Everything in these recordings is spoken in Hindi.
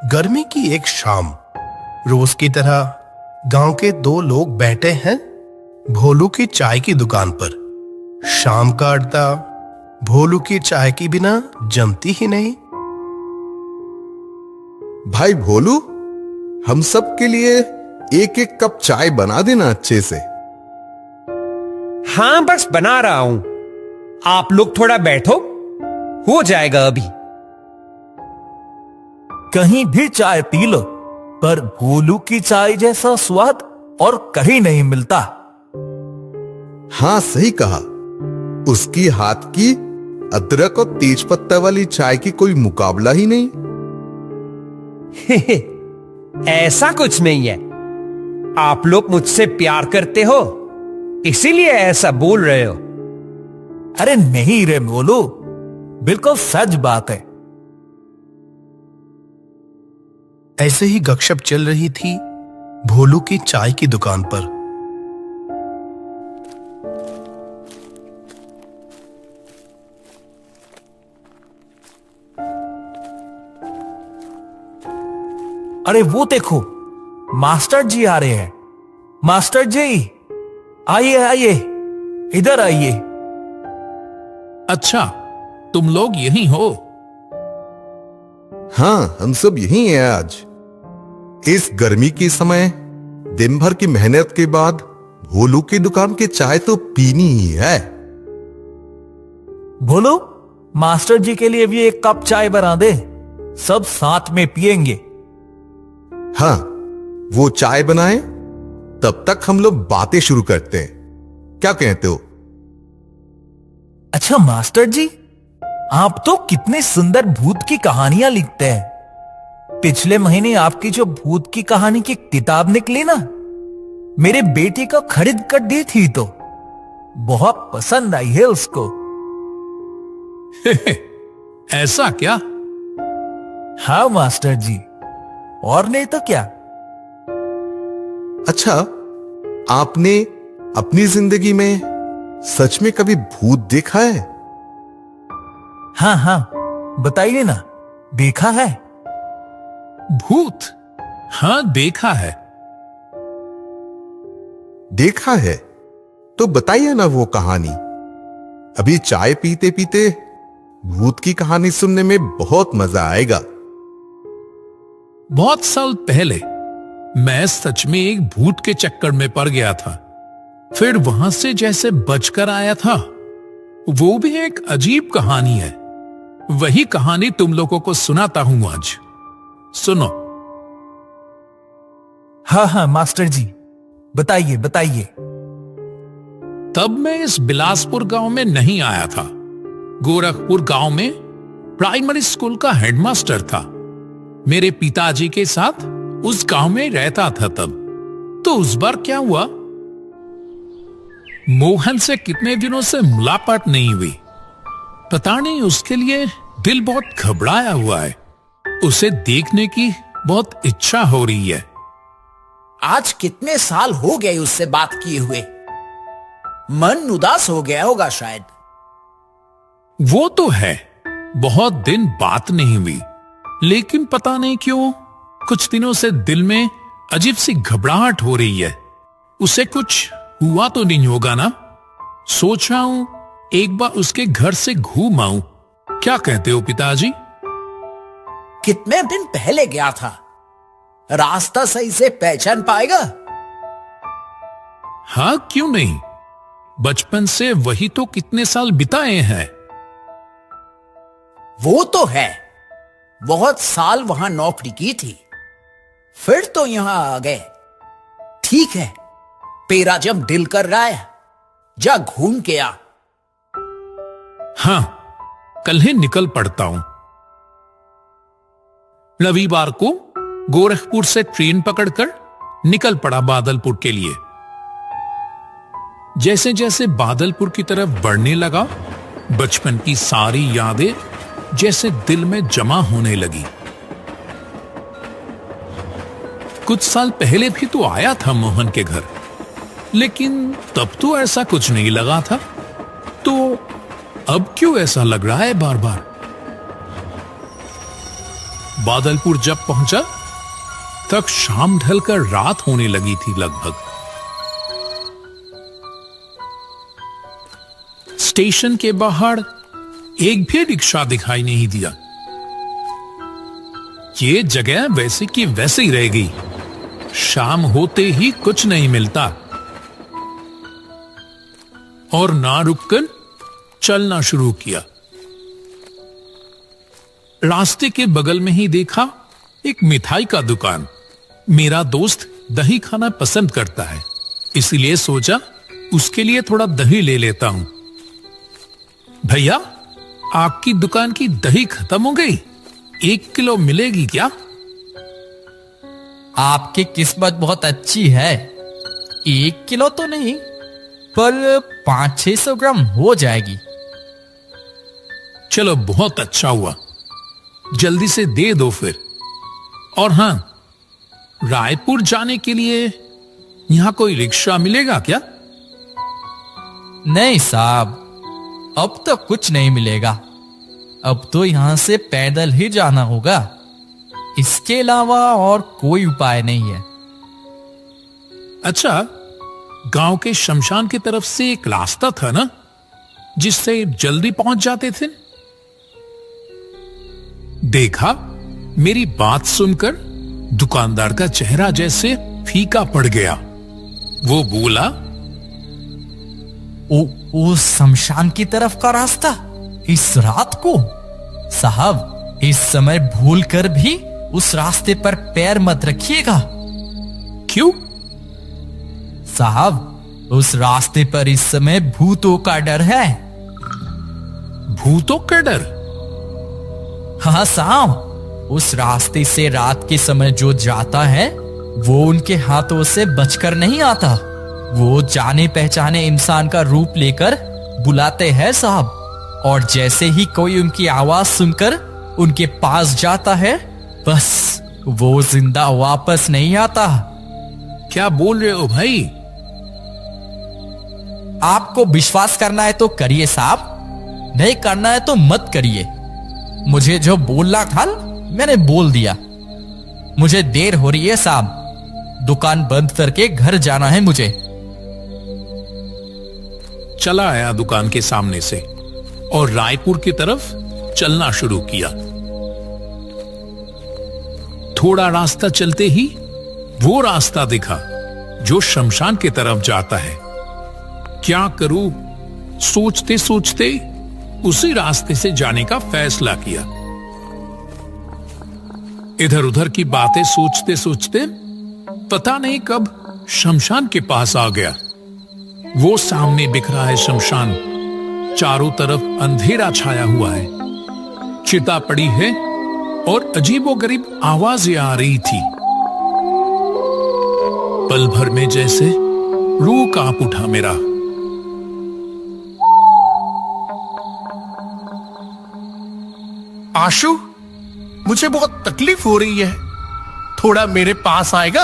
गर्मी की एक शाम, रोज की तरह गांव के दो लोग बैठे हैं भोलू की चाय की दुकान पर। शाम का अड्डा भोलू की चाय के बिना जमती ही नहीं। भाई भोलू, हम सब के लिए एक एक कप चाय बना देना अच्छे से। हाँ, बस बना रहा हूं। आप लोग थोड़ा बैठो, हो जाएगा अभी। कहीं भी चाय पी लो, पर भोलू की चाय जैसा स्वाद और कहीं नहीं मिलता। हाँ, सही कहा। उसकी हाथ की अदरक और तेज पत्ता वाली चाय की कोई मुकाबला ही नहीं। ऐसा कुछ नहीं है। आप लोग मुझसे प्यार करते हो, इसीलिए ऐसा बोल रहे हो। अरे नहीं रे भोलू, बिल्कुल सच बात है। ऐसे ही गपशप चल रही थी भोलू की चाय की दुकान पर। अरे वो देखो, मास्टर जी आ रहे हैं। मास्टर जी, आइए आइए, इधर आइए। अच्छा, तुम लोग यहीं हो? हाँ, हम सब यहीं हैं आज। इस गर्मी के समय दिन भर की मेहनत के बाद भोलू की दुकान की चाय तो पीनी ही है। भोलू, मास्टर जी के लिए भी एक कप चाय बना दे, सब साथ में पिएंगे। हाँ, वो चाय बनाए, तब तक हम लोग बातें शुरू करते हैं। क्या कहते हो? अच्छा मास्टर जी, आप तो कितने सुंदर भूत की कहानियां लिखते हैं। पिछले महीने आपकी जो भूत की कहानी की किताब निकली ना, मेरे बेटे को खरीद कर दी थी, तो बहुत पसंद आई है उसको। ऐसा क्या? हाँ मास्टर जी, और नहीं तो क्या। अच्छा, आपने अपनी जिंदगी में सच में कभी भूत देखा है? हाँ हाँ, बताइए ना, देखा है? भूत? हाँ, देखा है। देखा है तो बताइए ना वो कहानी। अभी चाय पीते पीते भूत की कहानी सुनने में बहुत मजा आएगा। बहुत साल पहले मैं सच में एक भूत के चक्कर में पड़ गया था। फिर वहां से जैसे बचकर आया था। वो भी एक अजीब कहानी है। वही कहानी तुम लोगों को सुनाता हूं आज। सुनो। हाँ हाँ मास्टर जी, बताइए बताइए। तब मैं इस बिलासपुर गांव में नहीं आया था। गोरखपुर गांव में प्राइमरी स्कूल का हेडमास्टर था। मेरे पिताजी के साथ उस गांव में रहता था तब। तो उस बार क्या हुआ, मोहन से कितने दिनों से मुलाकात नहीं हुई। पता नहीं, उसके लिए दिल बहुत घबराया हुआ है। उसे देखने की बहुत इच्छा हो रही है। आज कितने साल हो गए उससे बात किए हुए। मन उदास हो गया होगा शायद। वो तो है, बहुत दिन बात नहीं हुई, लेकिन पता नहीं क्यों कुछ दिनों से दिल में अजीब सी घबराहट हो रही है। उसे कुछ हुआ तो नहीं होगा ना? सोच रहा हूं एक बार उसके घर से घूम आऊं। क्या कहते हो पिताजी? कितने दिन पहले गया था, रास्ता सही से पहचान पाएगा? हाँ, क्यों नहीं। बचपन से वही तो कितने साल बिताए हैं। वो तो है, बहुत साल वहां नौकरी की थी, फिर तो यहां आ गए। ठीक है, तेरा जब दिल कर रहा है, जा घूम के आ। हाँ, कल ही निकल पड़ता हूं। रविवार को गोरखपुर से ट्रेन पकड़कर निकल पड़ा बादलपुर के लिए। जैसे जैसे बादलपुर की तरफ बढ़ने लगा, बचपन की सारी यादें जैसे दिल में जमा होने लगी। कुछ साल पहले भी तो आया था मोहन के घर, लेकिन तब तो ऐसा कुछ नहीं लगा था। तो अब क्यों ऐसा लग रहा है बार बार? बादलपुर जब पहुंचा तब शाम ढलकर रात होने लगी थी लगभग। स्टेशन के बाहर एक भी रिक्शा दिखाई नहीं दिया। ये जगह वैसे की वैसे ही रह गई। शाम होते ही कुछ नहीं मिलता और ना रुककर चलना शुरू किया। रास्ते के बगल में ही देखा एक मिठाई का दुकान। मेरा दोस्त दही खाना पसंद करता है, इसलिए सोचा उसके लिए थोड़ा दही ले लेता हूं। भैया, आपकी दुकान की दही खत्म हो गई, 1 किलो मिलेगी क्या? आपकी किस्मत बहुत अच्छी है। 1 किलो तो नहीं, पर 500-600 ग्राम हो जाएगी। चलो, बहुत अच्छा हुआ, जल्दी से दे दो फिर। और हां, रायपुर जाने के लिए यहां कोई रिक्शा मिलेगा क्या? नहीं साहब, अब तो कुछ नहीं मिलेगा। अब तो यहां से पैदल ही जाना होगा। इसके अलावा और कोई उपाय नहीं है। अच्छा, गांव के शमशान की तरफ से एक रास्ता था ना, जिससे जल्दी पहुंच जाते थे? देखा, मेरी बात सुनकर दुकानदार का चेहरा जैसे फीका पड़ गया। वो बोला, ओ शमशान की तरफ का रास्ता इस रात को? साहब, इस समय भूल कर भी उस रास्ते पर पैर मत रखिएगा। क्यों? साहब, उस रास्ते पर इस समय भूतों का डर है। भूतों का डर? हाँ साहब, उस रास्ते से रात के समय जो जाता है वो उनके हाथों से बचकर नहीं आता। वो जाने पहचाने इंसान का रूप लेकर बुलाते हैं साहब, और जैसे ही कोई उनकी आवाज सुनकर उनके पास जाता है, बस वो जिंदा वापस नहीं आता। क्या बोल रहे हो भाई? आपको विश्वास करना है तो करिए साहब, नहीं करना है तो मत करिए। मुझे जो बोलना था मैंने बोल दिया। मुझे देर हो रही है साहब, दुकान बंद करके घर जाना है मुझे। चला आया दुकान के सामने से और रायपुर की तरफ चलना शुरू किया। थोड़ा रास्ता चलते ही वो रास्ता दिखा जो शमशान की तरफ जाता है। क्या करूं, सोचते सोचते उसी रास्ते से जाने का फैसला किया। इधर उधर की बातें सोचते सोचते पता नहीं कब शमशान के पास आ गया। वो सामने दिख रहा है शमशान, चारों तरफ अंधेरा छाया हुआ है, चिता पड़ी है और अजीबोगरीब आवाजें आ रही थी। पल भर में जैसे रूह कांप उठा मेरा। आशु, मुझे बहुत तकलीफ हो रही है, थोड़ा मेरे पास आएगा?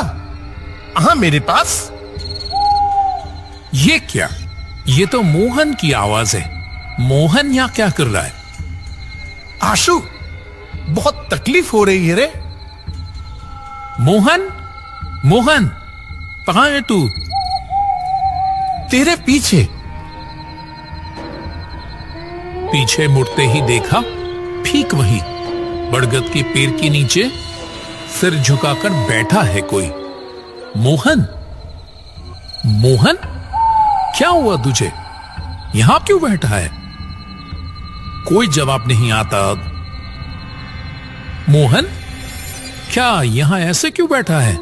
हाँ, मेरे पास। ये क्या? ये तो मोहन की आवाज है। मोहन यहाँ क्या कर रहा है? आशु, बहुत तकलीफ हो रही है रे। मोहन, मोहन, कहां है तू? तेरे पीछे। पीछे मुड़ते ही देखा, ठीक वही बरगद के पेड़ के नीचे सिर झुकाकर बैठा है कोई। मोहन, मोहन, क्या हुआ तुझे? यहां क्यों बैठा है? कोई जवाब नहीं आता। मोहन, क्या यहां ऐसे क्यों बैठा है?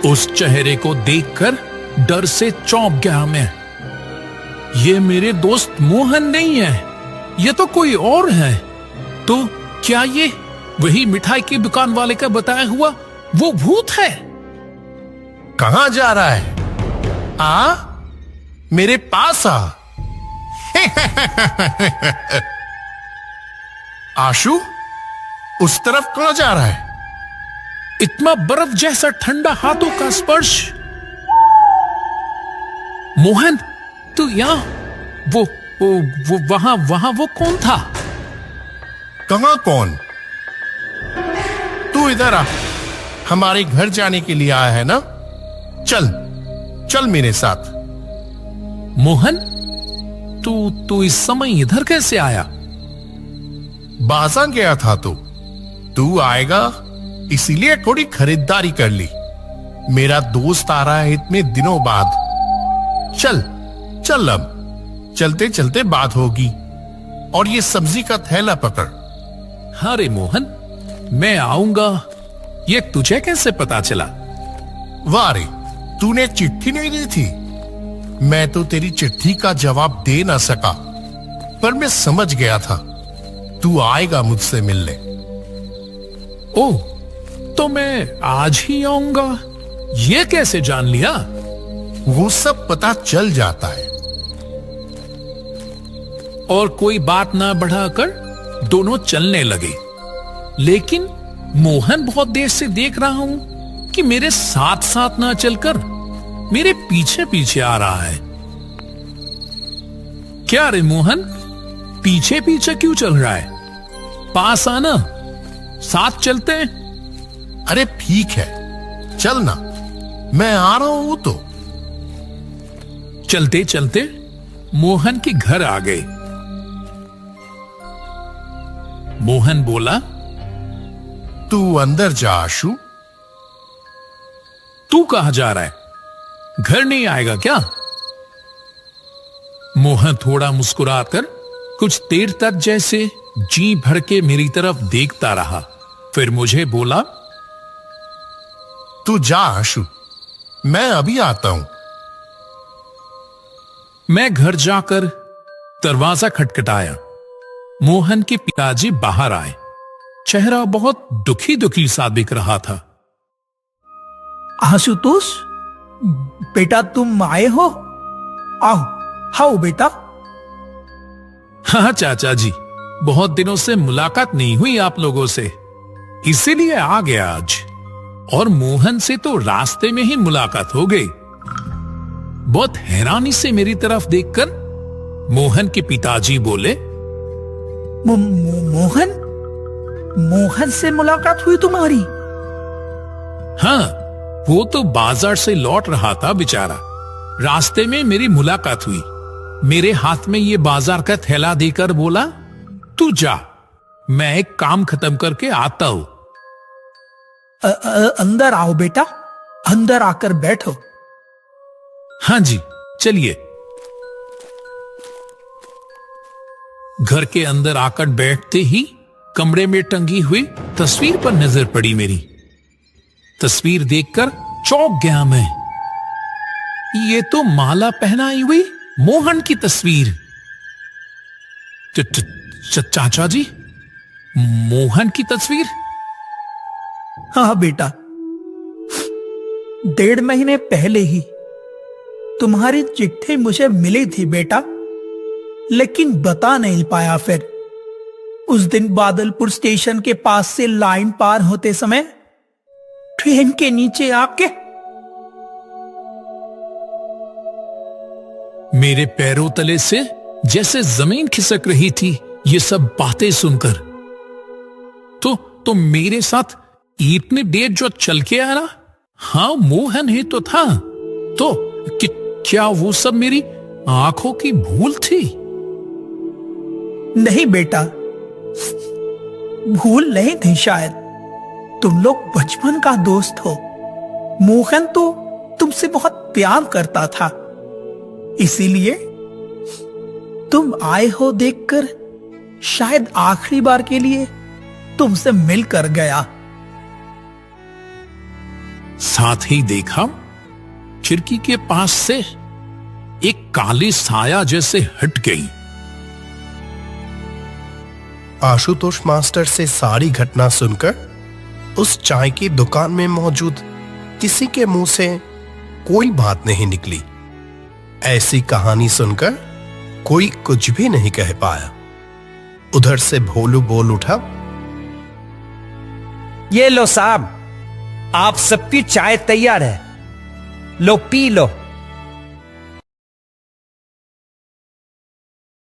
उस चेहरे को देखकर डर से चौंक गया मैं। ये मेरे दोस्त मोहन नहीं है, ये तो कोई और है। तो क्या ये वही मिठाई की दुकान वाले का बताया हुआ वो भूत है? कहां जा रहा है? मेरे पास आ। आशु, उस तरफ कहां जा रहा है? इतना बर्फ जैसा ठंडा हाथों का स्पर्श। मोहन, तू यहां वो वहां वो कौन था? कहां कौन? तू इधर आ, हमारे घर जाने के लिए आया है ना? चल चल मेरे साथ। मोहन, तू इस समय इधर कैसे आया? बाजार गया था तो तू आएगा इसीलिए थोड़ी खरीदारी कर ली। मेरा दोस्त आ रहा है इतने दिनों बाद। चल चल, अब चलते चलते बात होगी। और ये सब्जी का थैला पकड़। अरे मोहन, मैं आऊंगा ये तुझे कैसे पता चला? वाह रे, तूने चिट्ठी नहीं दी थी? मैं तो तेरी चिट्ठी का जवाब दे ना सका, पर मैं समझ गया था तू आएगा मुझसे मिलने। ओह, तो मैं आज ही आऊंगा, ये कैसे जान लिया? वो सब पता चल जाता है। और कोई बात ना बढ़ाकर दोनों चलने लगे। लेकिन मोहन बहुत देर से देख रहा हूं कि मेरे साथ साथ ना चलकर मेरे पीछे पीछे आ रहा है। क्या रे मोहन, पीछे पीछे क्यों चल रहा है? पास आना, साथ चलते हैं। अरे ठीक है, चल ना, मैं आ रहा हूं तो। चलते चलते मोहन के घर आ गए। मोहन बोला, तू अंदर जा आशु। तू कहां जा रहा है? घर नहीं आएगा क्या? मोहन थोड़ा मुस्कुराकर कुछ देर तक जैसे जी भर के मेरी तरफ देखता रहा। फिर मुझे बोला, तू जा आशु, मैं अभी आता हूं। मैं घर जाकर दरवाजा खटखटाया। मोहन के पिताजी बाहर आए। चेहरा बहुत दुखी दुखी सा दिख रहा था। आशुतोष, बेटा तुम आए हो? आओ आओ बेटा। हाँ चाचा जी, बहुत दिनों से मुलाकात नहीं हुई आप लोगों से, इसीलिए आ गया आज। और मोहन से तो रास्ते में ही मुलाकात हो गई। बहुत हैरानी से मेरी तरफ देखकर मोहन के पिताजी बोले, मोहन, मोहन से मुलाकात हुई तुम्हारी? हाँ, वो तो बाजार से लौट रहा था बेचारा। रास्ते में मेरी मुलाकात हुई। मेरे हाथ में ये बाजार का थैला देकर बोला, तू जा, मैं एक काम खत्म करके आता हूं। अंदर आओ बेटा, अंदर आकर बैठो। हाँ जी, चलिए। घर के अंदर आकर बैठते ही कमरे में टंगी हुई तस्वीर पर नजर पड़ी मेरी। तस्वीर देखकर चौंक गया मैं। ये तो माला पहनाई हुई मोहन की तस्वीर। चाचा जी, मोहन की तस्वीर? हाँ बेटा, 1.5 महीने पहले ही तुम्हारी चिट्ठी मुझे मिली थी बेटा, लेकिन बता नहीं पाया। फिर उस दिन बादलपुर स्टेशन के पास से लाइन पार होते समय ट्रेन के नीचे आके मेरे पैरों तले से जैसे जमीन खिसक रही थी ये सब बातें सुनकर। तो मेरे साथ इतनी देर जो चल के आया ना, हाँ मोहन ही तो था। तो क्या वो सब मेरी आंखों की भूल थी? नहीं बेटा, भूल नहीं थी शायद। तुम लोग बचपन का दोस्त हो। मोहन तो तुमसे बहुत प्यार करता था, इसीलिए तुम आए हो देखकर शायद आखिरी बार के लिए तुमसे मिलकर गया। साथ ही देखा खिड़की के पास से एक काली साया जैसे हट गई। आशुतोष मास्टर से सारी घटना सुनकर उस चाय की दुकान में मौजूद किसी के मुंह से कोई बात नहीं निकली। ऐसी कहानी सुनकर कोई कुछ भी नहीं कह पाया। उधर से भोलू बोल उठा, ये लो साहब, आप सबकी चाय तैयार है, लो पी लो।